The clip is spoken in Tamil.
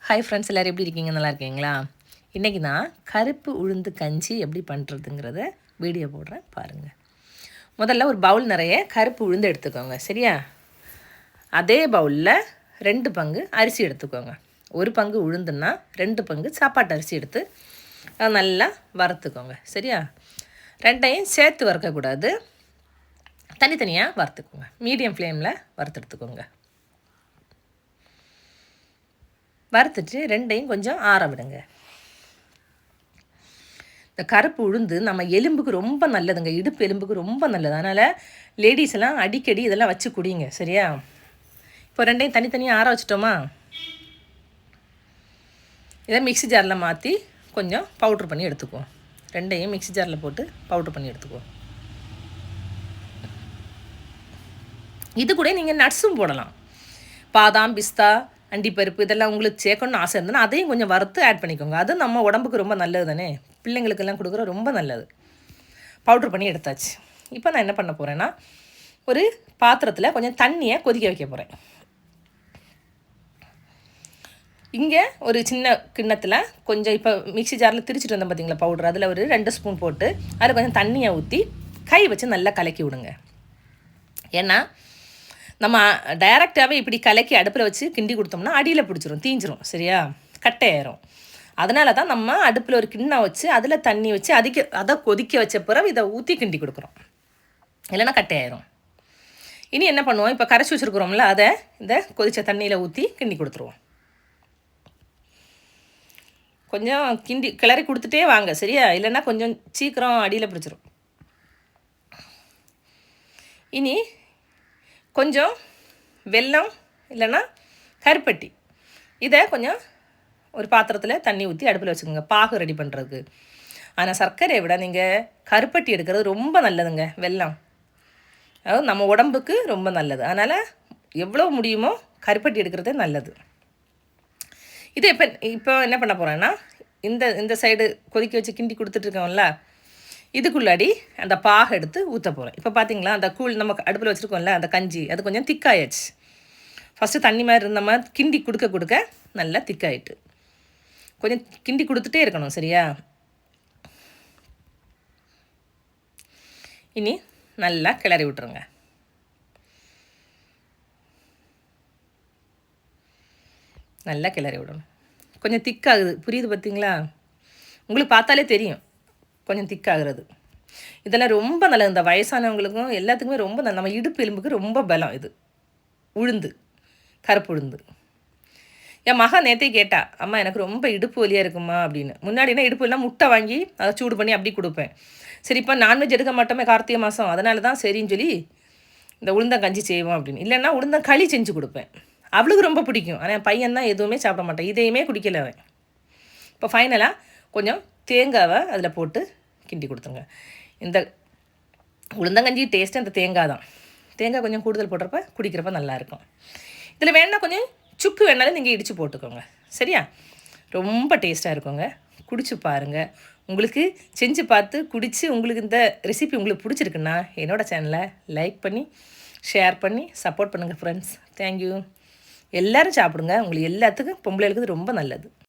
ஹாய் ஃப்ரெண்ட்ஸ், எல்லோரும் எப்படி இருக்கீங்க? நல்லா இருக்கீங்களா? இன்றைக்கி நான் கருப்பு உளுந்து கஞ்சி எப்படி பண்ணுறதுங்கிறத வீடியோ போடுறேன், பாருங்கள். முதல்ல ஒரு பவுல் நிறைய கருப்பு உளுந்து எடுத்துக்கோங்க, சரியா? அதே பவுலில் 2 பங்கு அரிசி எடுத்துக்கோங்க. 1 பங்கு உளுந்துன்னா 2 பங்கு சாப்பாட்டு அரிசி எடுத்து அதை நல்லா வறுத்துக்கோங்க, சரியா? 2ஐயும் சேர்த்து வறுக்கக்கூடாது, தனித்தனியாக வறுத்துக்கோங்க. மீடியம் ஃப்ளேமில் வறுத்து எடுத்துக்கோங்க. வறுத்துட்டு 2ஐயும் கொஞ்சம் ஆற விடுங்க. இந்த கருப்பு உளுந்து நம்ம எலும்புக்கு ரொம்ப நல்லதுங்க, இடுப்பு எலும்புக்கு ரொம்ப நல்லது. அதனால் லேடிஸ் எல்லாம் அடிக்கடி இதெல்லாம் வச்சு குடிங்க, சரியா? இப்போ 2ஐயும் தனித்தனியாக ஆற வச்சிட்டோமா, இதை மிக்ஸி ஜாரில் மாற்றி கொஞ்சம் பவுட்ரு பண்ணி எடுத்துக்குவோம். 2ஐயும் மிக்ஸி ஜாரில் போட்டு பவுட்ரு பண்ணி எடுத்துக்குவோம். இது கூட நீங்கள் நட்ஸும் போடலாம். பாதாம், பிஸ்தா, அண்டிப்பருப்பு இதெல்லாம் உங்களுக்கு சேர்க்கணும்னு ஆசை இருந்ததுன்னா அதையும் கொஞ்சம் வறுத்து ஆட் பண்ணிக்கோங்க. அது நம்ம உடம்புக்கு ரொம்ப நல்லது தானே, பிள்ளைங்களுக்கெல்லாம் கொடுக்குற ரொம்ப நல்லது. பவுட்ரு பண்ணி எடுத்தாச்சு. இப்போ நான் என்ன பண்ண போகிறேன்னா, ஒரு பாத்திரத்தில் கொஞ்சம் தண்ணியை கொதிக்க வைக்க போகிறேன். இங்கே ஒரு சின்ன கிண்ணத்தில் கொஞ்சம் இப்போ மிக்ஸி ஜாரில் திரிச்சிட்டு வந்தேன் பார்த்தீங்களா பவுட்ரு, அதில் ஒரு 2 ஸ்பூன் போட்டு அதில் கொஞ்சம் தண்ணியை ஊற்றி கை வச்சு நல்லா கலக்கி விடுங்க. ஏன்னா நம்ம டைரெக்டாகவே இப்படி கலக்கி அடுப்பில் வச்சு கிண்டி கொடுத்தோம்னா அடியில் பிடிச்சிரும், தீஞ்சிரும், சரியா? கட்டையாயிரும். அதனால தான் நம்ம அடுப்பில் ஒரு கிண்ணம் வச்சு அதில் தண்ணி வச்சு அதை கொதிக்க வச்ச பிறகு இதை ஊற்றி கிண்டி கொடுக்குறோம், இல்லைன்னா கட்டையாயிரும். இனி என்ன பண்ணுவோம், இப்போ கரைச்சி வச்சுருக்குறோம்ல அதை இந்த கொதித்த தண்ணியில் ஊற்றி கிண்டி கொடுத்துருவோம். கொஞ்சம் கிளறி கொடுத்துட்டே வாங்க, சரியா? இல்லைன்னா கொஞ்சம் சீக்கிரம் அடியில் பிடிச்சிரும். இனி கொஞ்சம் வெல்லம் இல்லைன்னா கருப்பட்டி, இதை கொஞ்சம் ஒரு பாத்திரத்தில் தண்ணி ஊற்றி அடுப்பில் வச்சுக்கோங்க, பாகு ரெடி பண்ணுறதுக்கு. ஆனால் சர்க்கரையை விட நீங்கள் கருப்பட்டி எடுக்கிறது ரொம்ப நல்லதுங்க. வெல்லம் அதாவது நம்ம உடம்புக்கு ரொம்ப நல்லது. அதனால் எவ்வளோ முடியுமோ கருப்பட்டி எடுக்கிறதே நல்லது. இது இப்போ என்ன பண்ண போகிறேன்னா, இந்த சைடு கொதிக்க வச்சு கிண்டி கொடுத்துட்ருக்கோம்ல, இதுக்குள்ளாடி அந்த பாகை எடுத்து ஊற்ற போகிறேன். இப்போ பார்த்தீங்களா, அந்த கூழ் நம்ம அடுப்பில் வச்சுருக்கோம்ல அந்த கஞ்சி, அது கொஞ்சம் திக்காயிடுச்சு. ஃபஸ்ட்டு தண்ணி மாதிரி இருந்த மாதிரி கிண்டி கொடுக்க நல்லா திக்காயிட்டு கொஞ்சம் கிண்டி கொடுத்துட்டே இருக்கணும், சரியா? இனி நல்லா கிளறி விட்டுருங்க. நல்லா கிளறி விடணும். கொஞ்சம் திக்காகுது, புரியுது பார்த்தீங்களா? உங்களுக்கு பார்த்தாலே தெரியும் கொஞ்சம் திக்காகிறது. இதெல்லாம் ரொம்ப நல்லது, இந்த வயசானவங்களுக்கும் எல்லாத்துக்குமே ரொம்ப நல்லது. நம்ம இடுப்பு எலும்புக்கு ரொம்ப பலம் இது உளுந்து, கருப்பு உளுந்து. என் மகன் நேற்றே கேட்டா, அம்மா எனக்கு ரொம்ப இடுப்பு வலியாக இருக்குமா அப்படின்னு. முன்னாடினா இடுப்பு எல்லாம் முட்டை வாங்கி அதை சூடு பண்ணி அப்படி கொடுப்பேன். சரி, இப்போ நான்வெஜ் எடுக்க மாட்டோமே கார்த்திகை மாதம், அதனால தான் சரின்னு சொல்லி இந்த உளுந்தங்கஞ்சி செய்வோம் அப்படின்னு. இல்லைன்னா உளுந்தங்களி செஞ்சு கொடுப்பேன், அவளுக்கு ரொம்ப பிடிக்கும். ஆனால் என் பையன் தான் எதுவுமே சாப்பிட மாட்டேன், இதையுமே குடிக்கல அவன். இப்போ ஃபைனலாக கொஞ்சம் தேங்காவை அதில் போட்டு கிண்டி கொடுத்துருங்க. இந்த உளுந்தங்கஞ்சி டேஸ்ட்டு அந்த தேங்காய் தான். தேங்காய் கொஞ்சம் கூடுதல் போடுறப்ப குடிக்கிறப்ப நல்லாயிருக்கும். இதில் வேணால் கொஞ்சம் சுக்கு வேணாலும் நீங்கள் இடித்து போட்டுக்கோங்க, சரியா? ரொம்ப டேஸ்ட்டாக இருக்குங்க. குடிச்சு பாருங்கள். உங்களுக்கு செஞ்சு பார்த்து குடித்து உங்களுக்கு இந்த ரெசிபி உங்களுக்கு பிடிச்சிருக்குன்னா என்னோடய சேனலை லைக் பண்ணி ஷேர் பண்ணி சப்போர்ட் பண்ணுங்கள் ஃப்ரெண்ட்ஸ். தேங்க்யூ. எல்லோரும் சாப்பிடுங்க, உங்களுக்கு எல்லாத்துக்கும் பொம்பளைகளுக்கு ரொம்ப நல்லது.